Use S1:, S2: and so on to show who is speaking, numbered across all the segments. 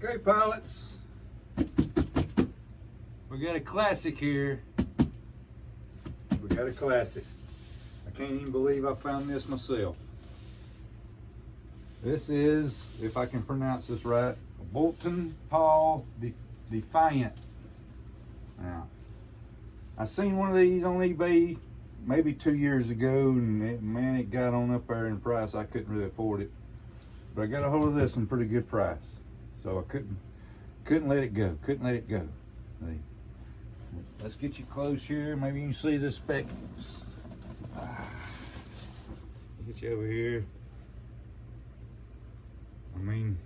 S1: Okay, pilots, we got a classic here. We got a classic. I can't even believe I found this myself. This is, if I can pronounce this right, a Boulton Defiant. Now, I seen one of these on eBay maybe 2 years ago, and it got on up there in price. I couldn't really afford it, but I got a hold of this in pretty good price, so I couldn't let it go. Couldn't let it go. See? Let's get you close here. Maybe you can see the specs. Get you over here. I mean,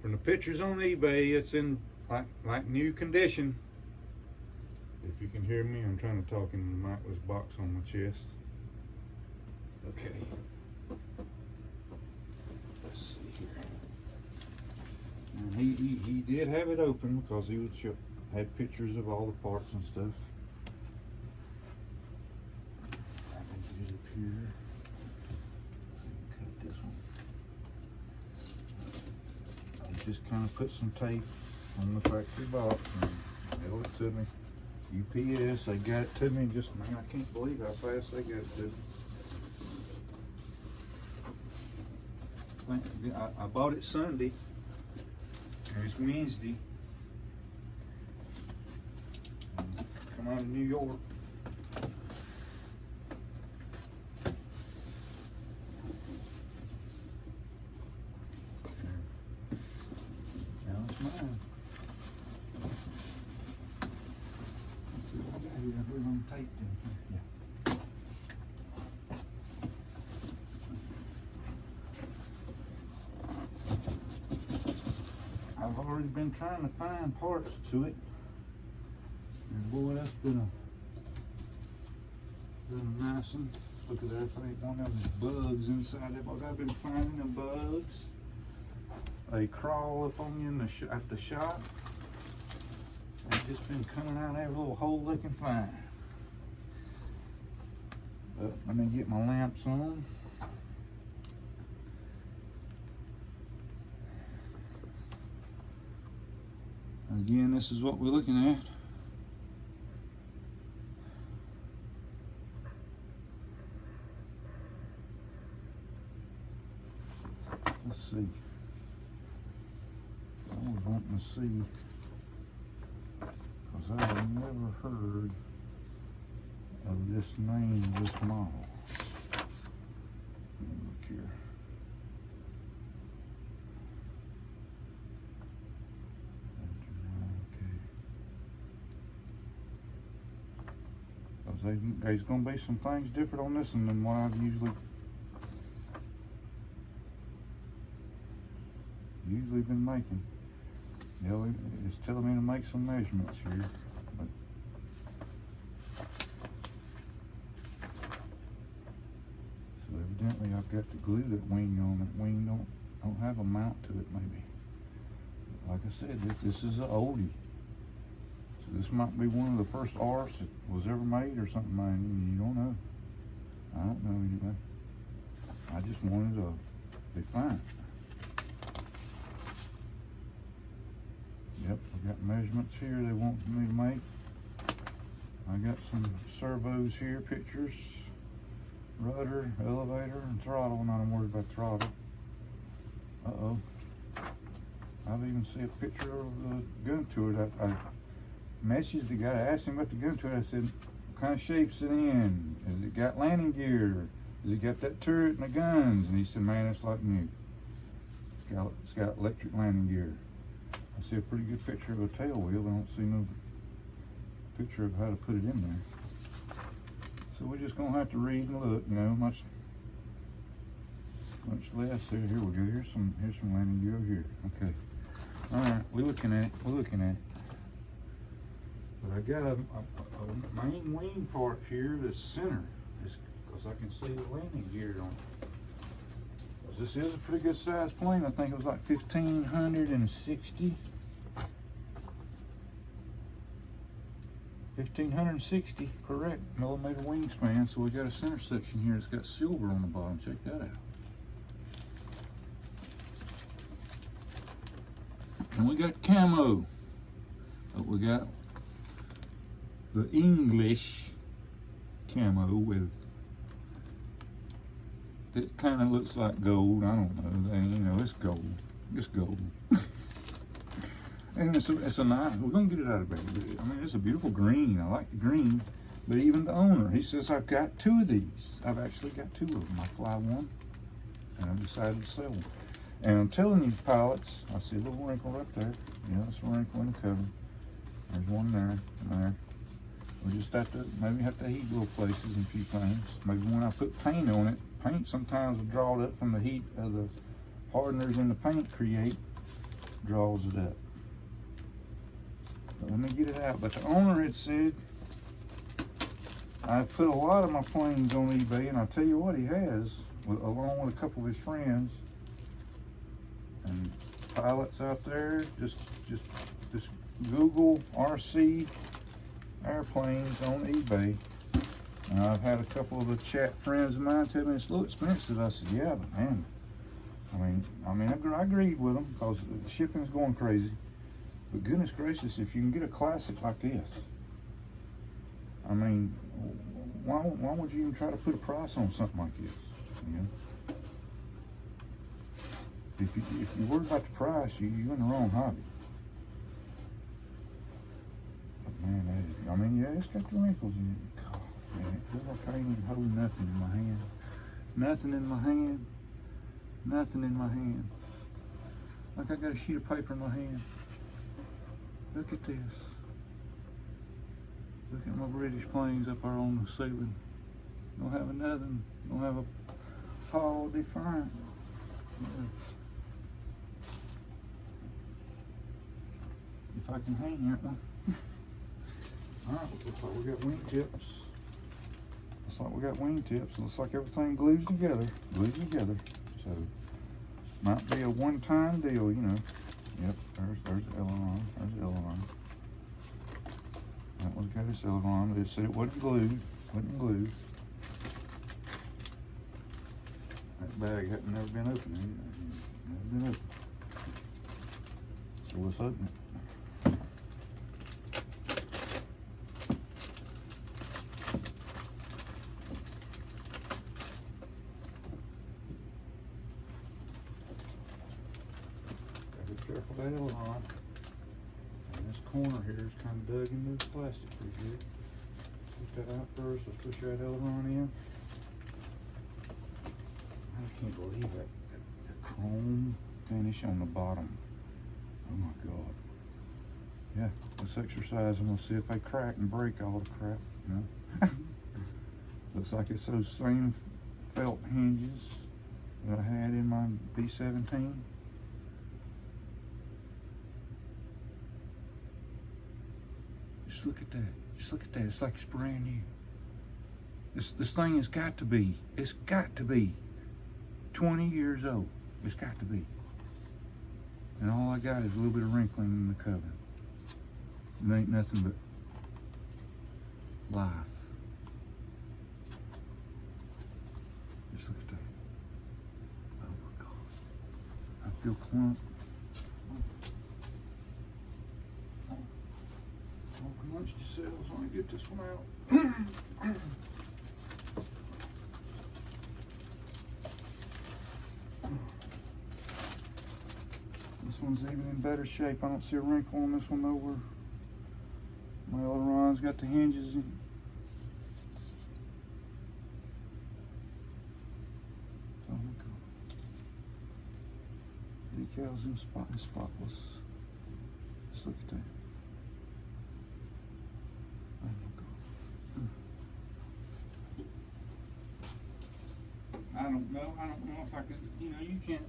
S1: from the pictures on eBay, it's in like new condition. If you can hear me, I'm trying to talk and the mic was boxed on my chest. Okay. Let's see here. And he did have it open because he would had pictures of all the parts and stuff. I can get it up here. Cut this one. He just kind of put some tape on the factory box and mailed it to me. UPS, they got it to me. Just, man, I can't believe how fast they got it to me. I bought it Sunday, and it's Wednesday. Come out of New York. Now it's mine. Let's see what I got here. We're gonna tape them here. Yeah. I've already been trying to find parts to it. And boy, that's been a nice one. Look at that, I think one of them bugs inside there. But I've been finding them bugs. They crawl up on you in at the shop. They've just been coming out every little hole they can find. But let me get my lamps on. Again, this is what we're looking at. Let's see. I was wanting to see, because I have never heard of this name, this model. Let me look here. Okay. There's going to be some things different on this one than what I've usually been making. You know, it's telling me to make some measurements here, but so evidently I've got to glue that wing on. That wing don't have a mount to it, maybe. But like I said, this is an oldie, so this might be one of the first arcs that was ever made or something. Man, you don't know. I don't know anyway. I just wanted to be fine. Yep, I've got measurements here they want me to make. I got some servos here, pictures, rudder, elevator, and throttle. Not worried about throttle. Uh-oh. I've even seen a picture of the gun turret. I messaged the guy, I asked him about the gun turret. I said, what kind of shape's it in? Has it got landing gear? Has it got that turret and the guns? And he said, man, it's like new. It's got electric landing gear. I see a pretty good picture of a tail wheel. I don't see no picture of how to put it in there. So we're just gonna have to read and look, you know, much less there. Here we go. Here's some landing gear over here. Okay. All right, we're looking at it. But I got a main wing part here that's center, because I can see the landing gear on it. This is a pretty good sized plane. I think it was like 1,560. 1,560, correct, millimeter wingspan. So we got a center section here. It's got silver on the bottom. Check that out. And we got camo. But we got the English camo with, it kind of looks like gold. I don't know. You know, it's gold. It's gold. And it's a nice, we're going to get it out of bed. I mean, it's a beautiful green. I like the green. But even the owner, he says, I've got 2 of these. I've actually got 2 of them. I fly one, and I decided to sell them. And I'm telling you, pilots, I see a little wrinkle right there. Yeah, that's a wrinkle in the cover. There's one there, and there. We just have to, maybe have to heat little places and a few things. Maybe when I put paint on it, paint sometimes will draw it up from the heat of the hardeners in the paint create, draws it up. But let me get it out. But the owner had said, I put a lot of my planes on eBay, and I'll tell you what, he has, along with a couple of his friends. And pilots out there, just Google RC airplanes on eBay. And I've had a couple of the chat friends of mine tell me it's a little expensive. I said, yeah, but man, I agreed with them because the shipping's going crazy. But goodness gracious, if you can get a classic like this, I mean, why would you even try to put a price on something like this? You know, if you're worried about the price, you're in the wrong hobby. But man, I mean, yeah, it's got the wrinkles in it. God, man, it feels like I ain't even holding nothing in my hand. Nothing in my hand. Nothing in my hand. Like I got a sheet of paper in my hand. Look at this. Look at my British planes up there on the ceiling. Don't have nothing. Don't have a Paul Defiant. Yeah. If I can hang that one. Alright, looks like we got wingtips. Looks like we got wingtips. Looks like everything glues together. So, might be a one-time deal, you know. Yep, there's the aileron. There's the aileron. That one's got its aileron, but it said it wasn't glued. That bag had never been opened. Never been opened. So let's open it. Gotta be careful with that aileron. And this corner here is kind of dug into the plastic pretty good. Take that out first. Let's push that aileron in. I can't believe that chrome finish on the bottom. Oh my God. Yeah, let's exercise and we'll see if they crack and break all the crap, you know. Looks like it's those same felt hinges that I had in my B-17. Just look at that. Just look at that. It's like it's brand new. This thing has got to be. It's got to be 20 years old. It's got to be. And all I got is a little bit of wrinkling in the cover. It ain't nothing but life. Just look at that. Oh my God. I feel clump. Don't clench yourselves when I get this one out. This one's even in better shape. I don't see a wrinkle on this one though. Where my aileron's got the hinges in. Oh my God. Decals in spotless. Just look at that. Oh my God. I don't know if I could, you know, you can't.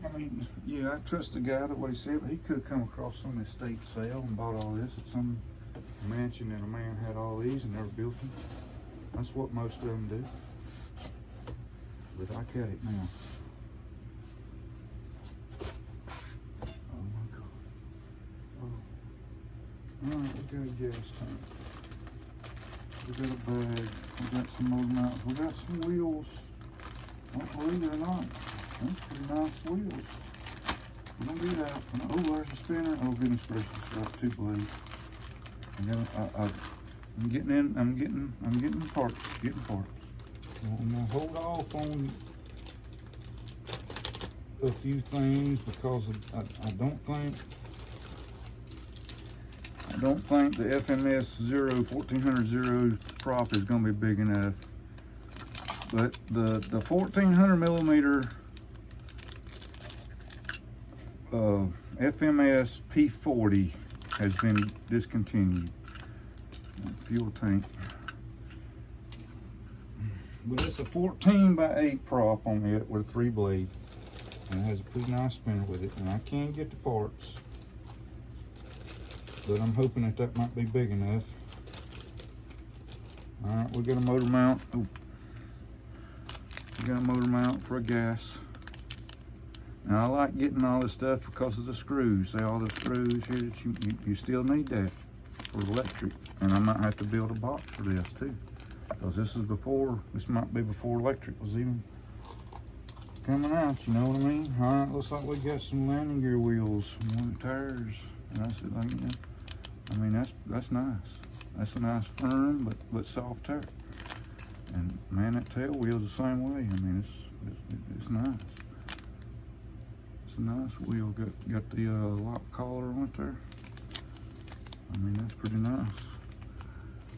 S1: I mean, yeah, I trust the guy that what he said, but he could have come across some estate sale and bought all this at some mansion and a man had all these and never built them. That's what most of them do. But I cut it now. Oh my God. Oh. Alright, we got a gas tank. We got a bag. We got some more mounts. We got some wheels. Don't believe it or not. That's pretty nice wheels. We don't do that. Oh, there's a spinner. Oh, goodness gracious. Got 2 blades. I'm getting parts. I'm gonna hold off on a few things because I don't think the FMS 1400 prop is gonna be big enough. But the 1400 millimeter FMS P40 has been discontinued. Fuel tank. But it's a 14x8 prop on it with 3 blades. And it has a pretty nice spinner with it. And I can get the parts. But I'm hoping that might be big enough. Alright, we got a motor mount. Oh. We got a motor mount for a gas. Now I like getting all this stuff because of the screws. See all the screws here that you still need that for electric. And I might have to build a box for this too. Because this might be before electric was even coming out, you know what I mean? Alright, looks like we got some landing gear wheels, some tires, and that's it, like, yeah. I mean, that's nice. That's a nice firm but soft tire. And man, that tail wheel's the same way. I mean, it's nice. It's a nice wheel. Got the lock collar on it there. I mean, that's pretty nice.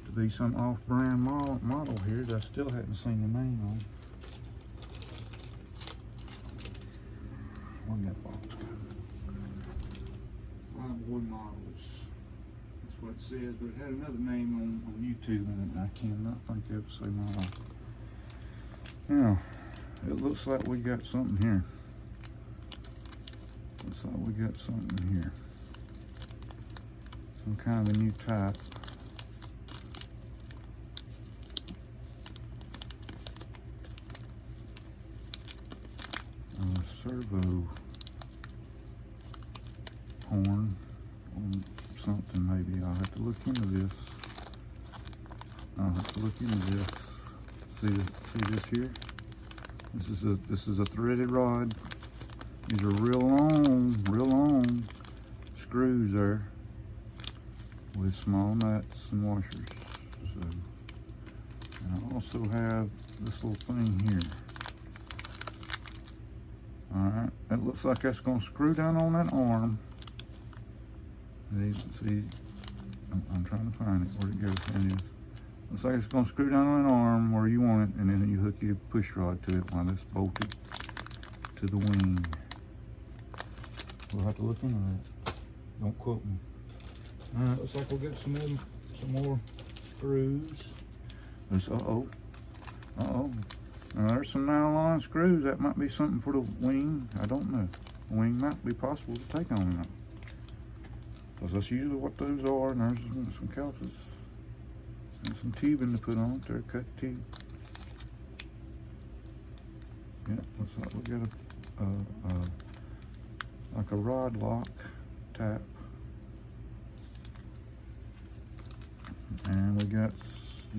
S1: To be some off-brand model here that I still haven't seen the name on. Where'd that box go? Flyboy models. That's what it says, but it had another name on YouTube and I cannot think of it to save my life. Now, it looks like we got something here. Looks like we got something here. Some kind of a new type. Servo horn or something maybe. I'll have to look into this. See this here? This is a threaded rod. These are real long screws there with small nuts and washers. So, and I also have this little thing here. Alright, it looks like that's going to screw down on that arm. See, I'm trying to find it, where it goes. There it is. Looks like it's going to screw down on an arm where you want it, and then you hook your push rod to it while it's bolted to the wing. We'll have to look into that. Don't quote me. Alright, looks like we'll get some more screws. There's, uh-oh. Now there's some nylon screws. That might be something for the wing. I don't know. The wing might be possible to take on or not. Because that's usually what those are. And there's some calipers and some tubing to put on. They're cut tube. Yeah, looks like we got like a rod lock tap. And we got,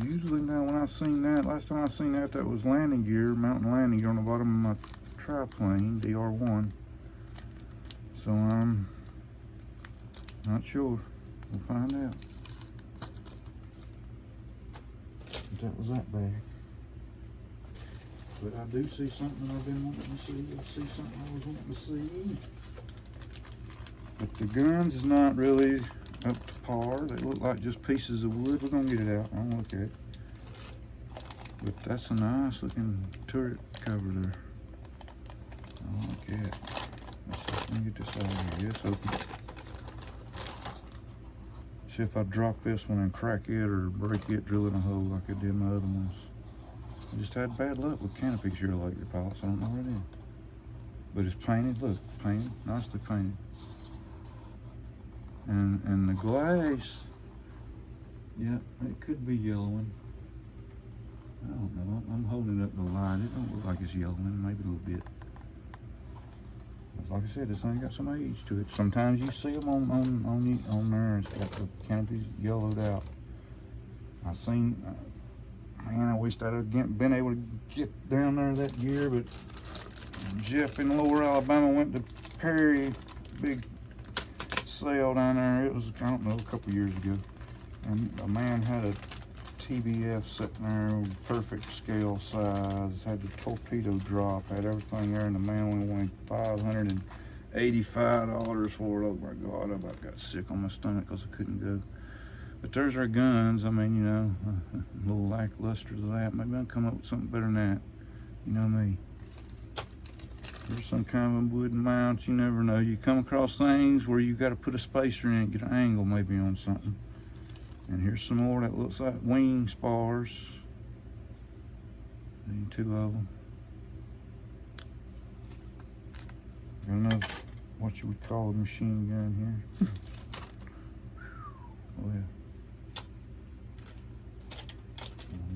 S1: usually now when I seen that, last time I seen that, that was landing gear, mountain landing gear on the bottom of my triplane, DR1. So I'm not sure. We'll find out. But that was that bad. But I do see something I've been wanting to see. I see something I was wanting to see. But the guns is not really up to par. They look like just pieces of wood. We're gonna get it out. I'll look at it. But that's a nice looking turret cover there. I'll look at it. Let me get this out of here. Yes, open. See if I drop this one and crack it or break it, drilling a hole like I did my other ones. I just had bad luck with canopies here lately, pilots. I don't know what it is. But it's painted, look, painted, nicely painted. And the glass, yeah, it could be yellowing. I don't know. I'm holding up the light. It don't look like it's yellowing, maybe a little bit. Like I said, this thing got some age to it. Sometimes you see them on there, it's got the canopies yellowed out. I seen, man, I wished I'd have been able to get down there that year, but Jeff in Lower Alabama went to Perry big sale down there. It was, I don't know, a couple years ago. And a man had a TBF sitting there, perfect scale size, had the torpedo drop, had everything there, and the man only wanted $585 for it. Oh my God, I about got sick on my stomach because I couldn't go. But there's our guns. I mean, you know, a little lackluster to that. Maybe I'll come up with something better than that. You know me. There's some kind of a wooden mount, you never know. You come across things where you got to put a spacer in it, get an angle maybe on something. And here's some more that looks like wing spars. Need two of them. I don't know what you would call a machine gun here. Oh yeah.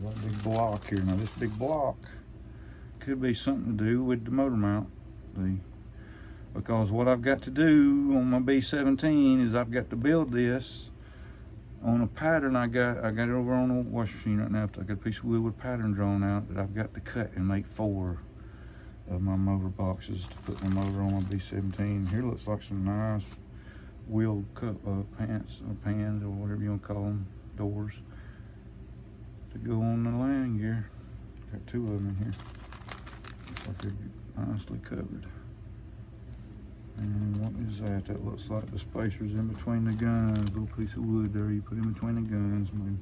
S1: Got a big block here. Now this big block could be something to do with the motor mount. See? Because what I've got to do on my B-17 is I've got to build this on a pattern I got it over on the washing machine right now. I got a piece of wood with a pattern drawn out that I've got to cut and make 4 of my motor boxes to put my motor on my B-17. Here looks like some nice wheel cup pants or pans or whatever you want to call them, doors to go on the landing gear. Got 2 of them in here. Looks like they're nicely covered. And what is that? That looks like the spacers in between the guns. Little piece of wood there you put in between the guns. Maybe.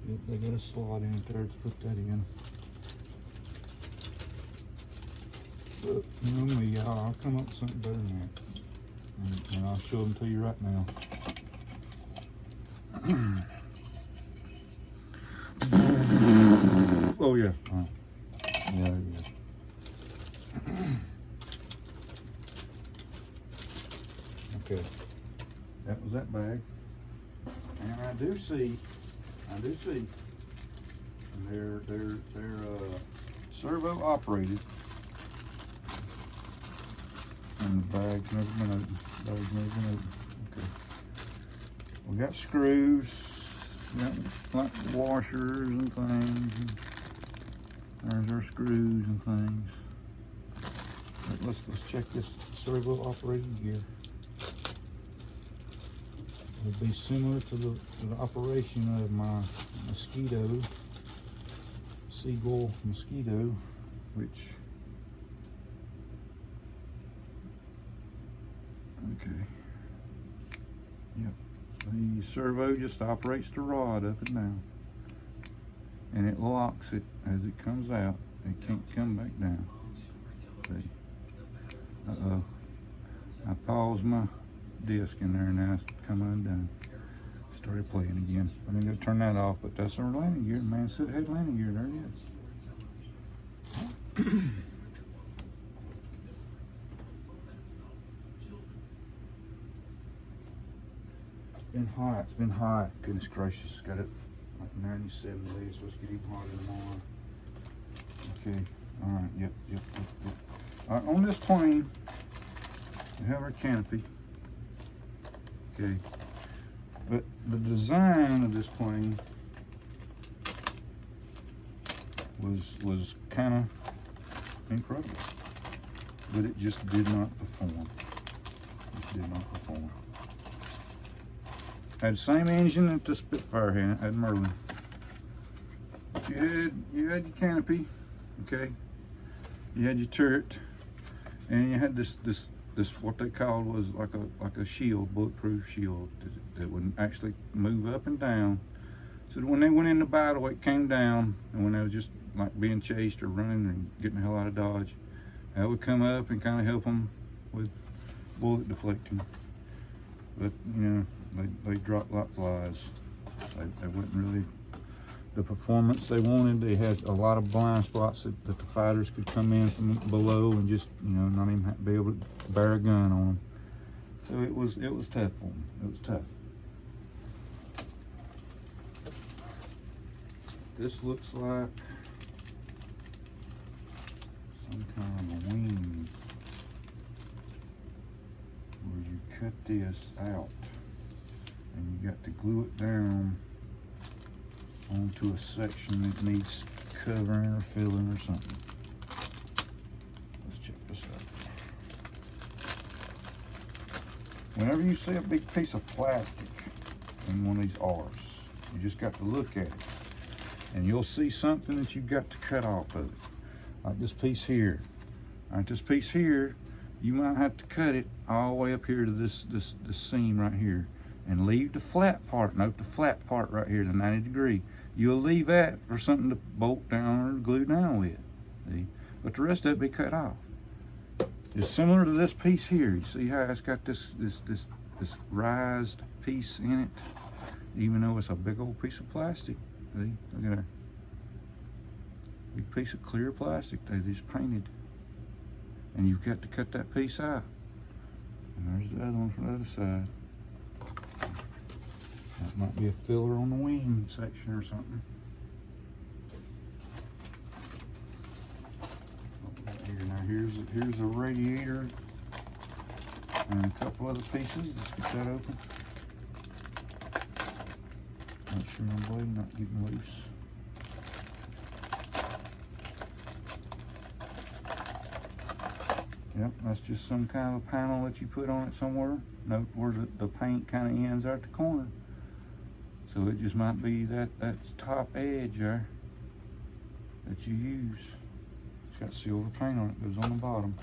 S1: Yep, they got a slot in it there to put that in. But you know me, I'll come up with something better than that. And I'll show them to you right now. Oh yeah. Oh. Yeah, there it is. Okay, that was that bag. And I do see, and they're servo operated. And the bag's never been opened. Okay. We got screws, we got like washers and things. There's our screws and things. But let's check this servo operated gear. It'll be similar to the operation of my mosquito, Seagull mosquito, which, okay, yep, the servo just operates the rod up and down, and it locks it as it comes out. It can't come back down. See? Uh-oh, I paused my disc in there and now it's come undone. Started playing again. I'm gonna turn that off, but that's our landing gear. Man said it had landing gear. There it is. Been hot. It's been hot. Goodness gracious. Got it like 97 today. It's supposed to get even hotter tomorrow. Okay. All right. Yep. All right. On this plane, we have our canopy. Okay, but the design of this plane was kind of incredible, but it just did not perform. Had the same engine that the Spitfire had Merlin. But you had your canopy, okay. You had your turret, and you had this what they called was like a shield, bulletproof shield that would actually move up and down. So that when they went into battle, it came down, and when they was just like being chased or running and getting the hell out of Dodge, that would come up and kind of help them with bullet deflecting. But you know, they dropped like flies. They wouldn't really the performance they wanted. They had a lot of blind spots that the fighters could come in from below and just, you know, not even be able to bear a gun on them. So it was tough for them. It was tough. This looks like some kind of a wing where you cut this out and you got to glue it down onto a section that needs covering or filling or something. Let's check this out. Whenever you see a big piece of plastic in one of these R's, you just got to look at it. And you'll see something that you've got to cut off of it. Like this piece here. Like this piece here, you might have to cut it all the way up here to this seam right here. And leave the flat part. Note the flat part right here, the 90 degree. You'll leave that for something to bolt down or glue down with. See? But the rest of it be cut off. It's similar to this piece here. You see how it's got this rised piece in it? Even though it's a big old piece of plastic. See? Look at that. Big piece of clear plastic they just painted. And you've got to cut that piece out. And there's the other one from the other side. That might be a filler on the wing section or something. Here, now here's a radiator and a couple other pieces. Let's get that open. Make sure my blade not getting loose. Yep, that's just some kind of a panel that you put on it somewhere. Note where the paint kind of ends there at the corner. So it just might be that top edge there that you use. It's got silver paint on it, goes on the bottom.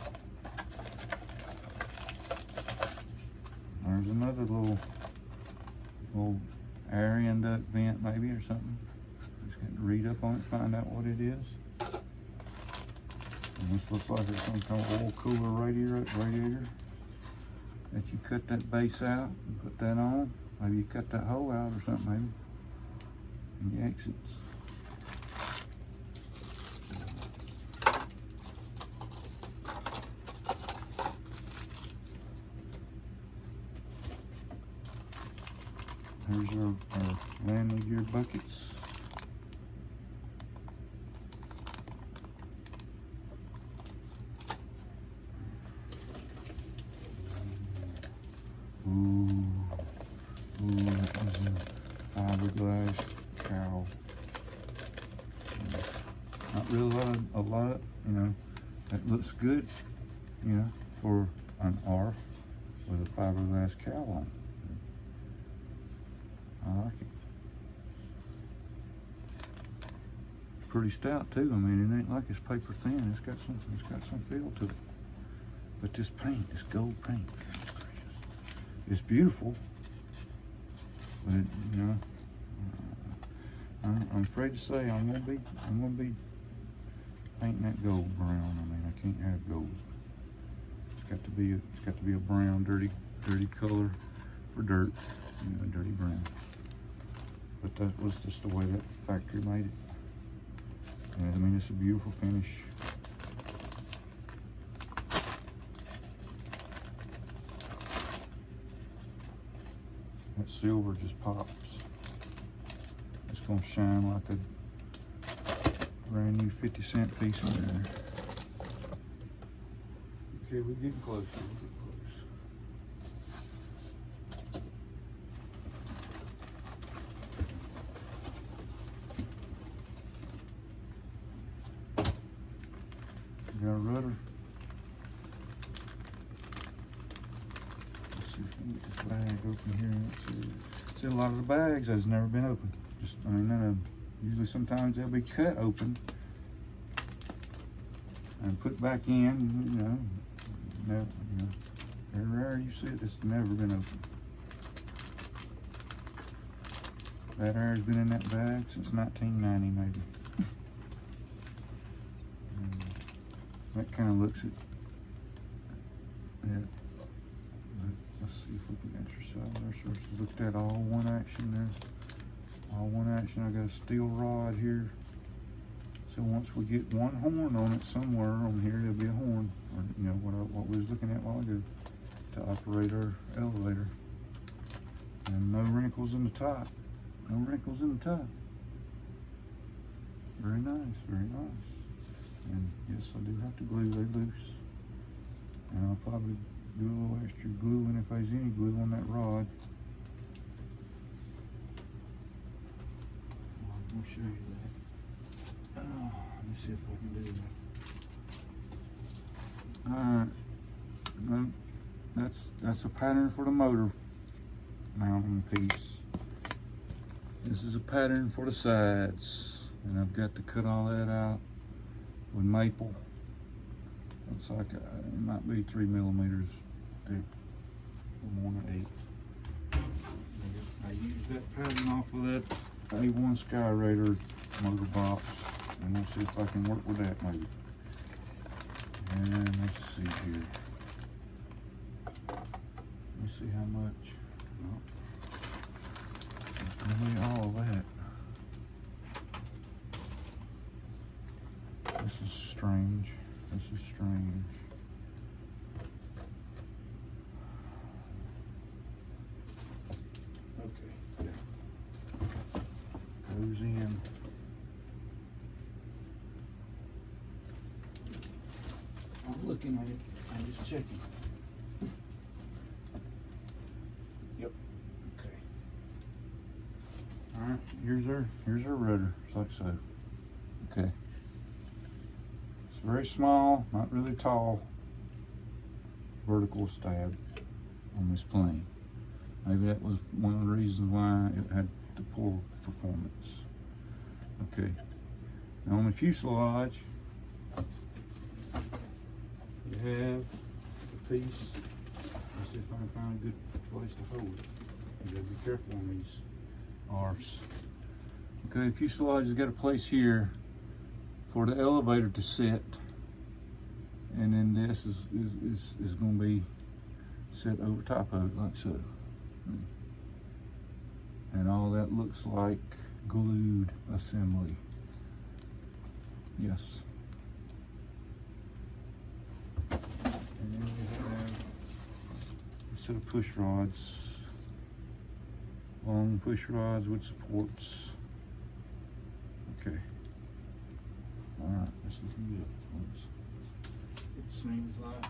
S1: There's another little air duct vent maybe or something. Just got to read up on it, find out what it is. And this looks like it's some kind of oil cooler radiator that you cut that base out and put that on. Maybe you cut that hole out or something maybe. And the exits. Here's our landing gear buckets. Ooh, that was a fiberglass cowl. Not really a lot, you know, that looks good, you know, for an ARF with a fiberglass cowl on it. I like it. It's pretty stout too. I mean, it ain't like it's paper thin. It's got some feel to it. But this paint, this gold paint, goodness gracious, it's beautiful. But it, you know, I'm afraid to say I'm gonna be painting that gold brown. I mean, I can't have gold. It's got to be a brown, dirty color for dirt. You know, dirty brown. But that was just the way that factory made it. And I mean, it's a beautiful finish. That silver just pops. It's gonna shine like a brand new 50-cent piece in there. Okay, we're getting closer. Got a rudder. Let's see if we can get this bag open here. See, a lot of the bags has never been opened. Just, I mean, none of them. Usually, sometimes they'll be cut open and put back in. You know, never. You know, very rare you see it. It's never been opened. That air's been in that bag since 1990, maybe. That kind of looks at, yeah. But let's see if we can exercise our sources. Looked at all one action there. All one action. I got a steel rod here. So once we get one horn on it somewhere on here, there'll be a horn. Or, you know, what we was looking at a while ago to operate our elevator. And no wrinkles in the top. No wrinkles in the top. Very nice, very nice. And yes, I do have to glue, they loose. And I'll probably do a little extra gluing if there's any glue on that rod. I'll show you that. Oh, let me see if I can do that. Alright, that's a pattern for the motor mounting piece. This is a pattern for the sides, and I've got to cut all that out with maple. Looks like it might be 3 millimeters thick, or more than 8. I used that pattern off of that A1 Sky Raider motor box, and we'll see if I can work with that maybe. And let's see here. Let's see how much. No. It's gonna be all of that. This is strange. This is strange. Okay, yeah. Goes in. I'm looking at it. I'm just checking. Yep. Okay. All right. Here's our rudder. It's like so. Okay. It's very small, not really tall. Vertical stab on this plane. Maybe that was one of the reasons why it had the poor performance. Okay. Now on the fuselage, you have a piece. Let's see if I can find a good place to hold it. You gotta be careful on these arcs. Okay, fuselage has got a place here for the elevator to sit, and then this is going to be set over top of it like so. And all that looks like glued assembly. Yes. And then we have a set of push rods, long push rods with supports. Okay. All right, this is good. It seems like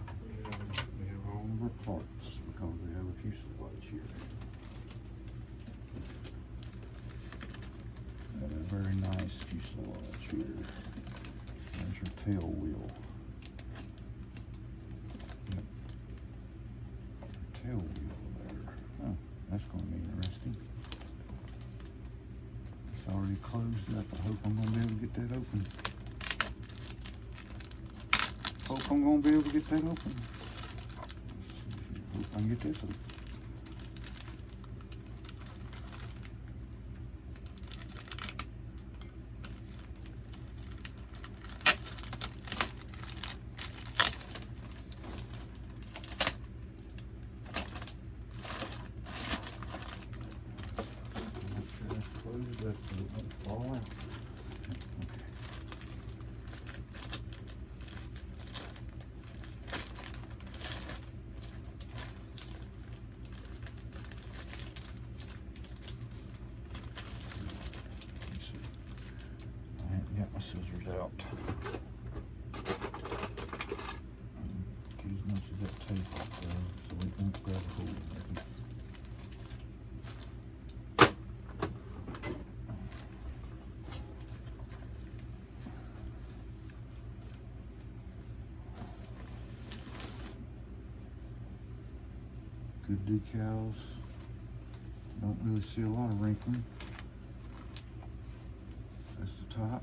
S1: we have all of our parts because we have a fuselage here. And a very nice fuselage here. There's your tail wheel. Yep. Tail wheel there. Oh, that's going to be interesting. It's already closed up. I hope I'm going to be able to get that open. Hope I'm going to be able to get that open. Hope I can get this open. Make sure that's closed up so it won't fall out. Okay. Got my scissors out. Get as much of that tape off there so we won't grab a hold of it. Good decals. Don't really see a lot of wrinkling. That's the top.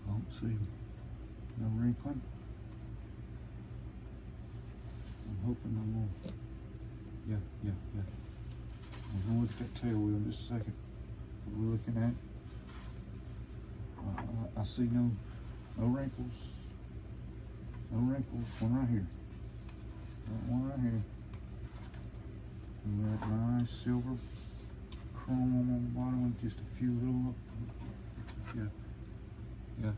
S1: Don't see no wrinkling. I'm hoping I'm gonna, yeah. I'm gonna look at that tail wheel in just a second. What we're looking at. I see no wrinkles. No wrinkles. One right here. One right here. And that nice silver chrome on the bottom with just a few little, yeah.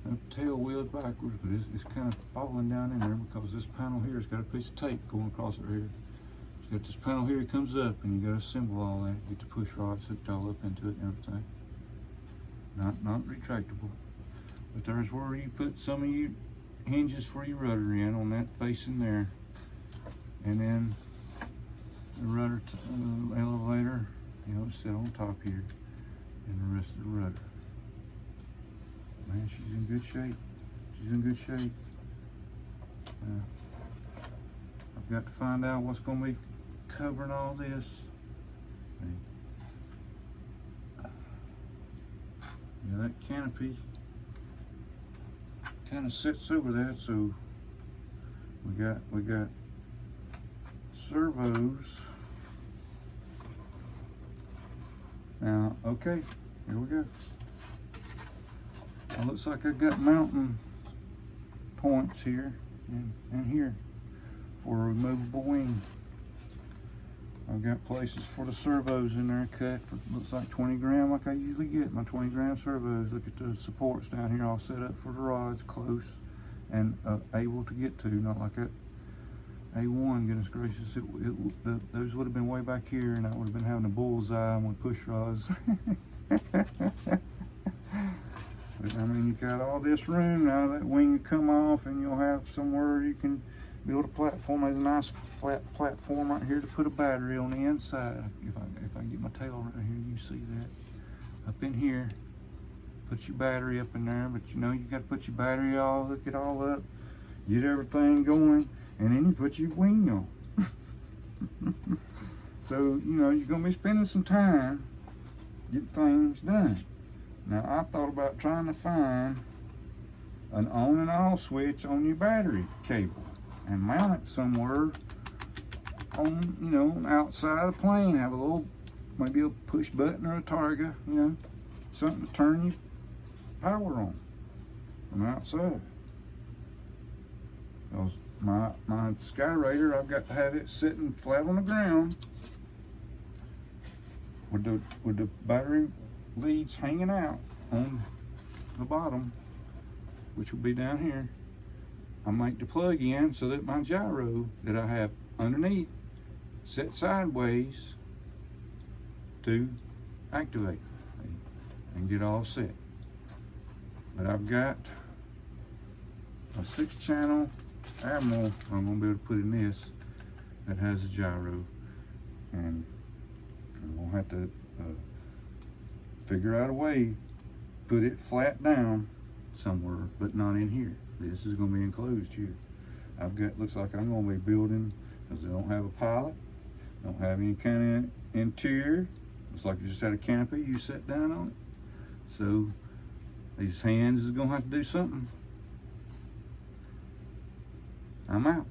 S1: The tail wheeled backwards, but it's kind of falling down in there because this panel here has got a piece of tape going across it here. So you got this panel here, it comes up, and you got to assemble all that. Get the push rods hooked all up into it and everything. Not retractable, but there's where you put some of your hinges for your rudder in on that facing there, and then the rudder elevator, you know, sit on top here, and the rest of the rudder. Man, she's in good shape. She's in good shape. I've got to find out what's going to be covering all this. Yeah, that canopy kind of sits over that, so we got servos. Now, okay, here we go. It looks like I've got mounting points here and here for a removable wing. I've got places for the servos in there cut for, looks like 20 gram, like I usually get my 20 gram servos. Look at the supports down here all set up for the rods, close and able to get to, not like that A1, goodness gracious. Those would have been way back here and I would have been having a bullseye with push rods. But I mean, you got all this room now, that wing will come off and you'll have somewhere you can build a platform. There's a nice flat platform right here to put a battery on the inside. If I get my tail right here, you see that. Up in here, put your battery up in there, but you know you got to put your battery all, hook it all up, get everything going, and then you put your wing on. So, you know, you're going to be spending some time getting things done. Now, I thought about trying to find an on and off switch on your battery cable and mount it somewhere on, you know, on the outside of the plane. Have a little, maybe a push button or a target, you know, something to turn your power on from outside. Because my Skyraider, I've got to have it sitting flat on the ground with the battery leads hanging out on the bottom, which will be down here. I make the plug in so that my gyro that I have underneath set sideways to activate and get all set. But I've got a 6-channel Admiral I'm going to be able to put in this that has a gyro, and I'm going to have to figure out a way, put it flat down somewhere, but not in here. This is going to be enclosed here. I've got, looks like I'm going to be building, because they don't have a pilot, don't have any kind of interior. Looks like you just had a canopy, you sit down on it. So these hands is going to have to do something. I'm out.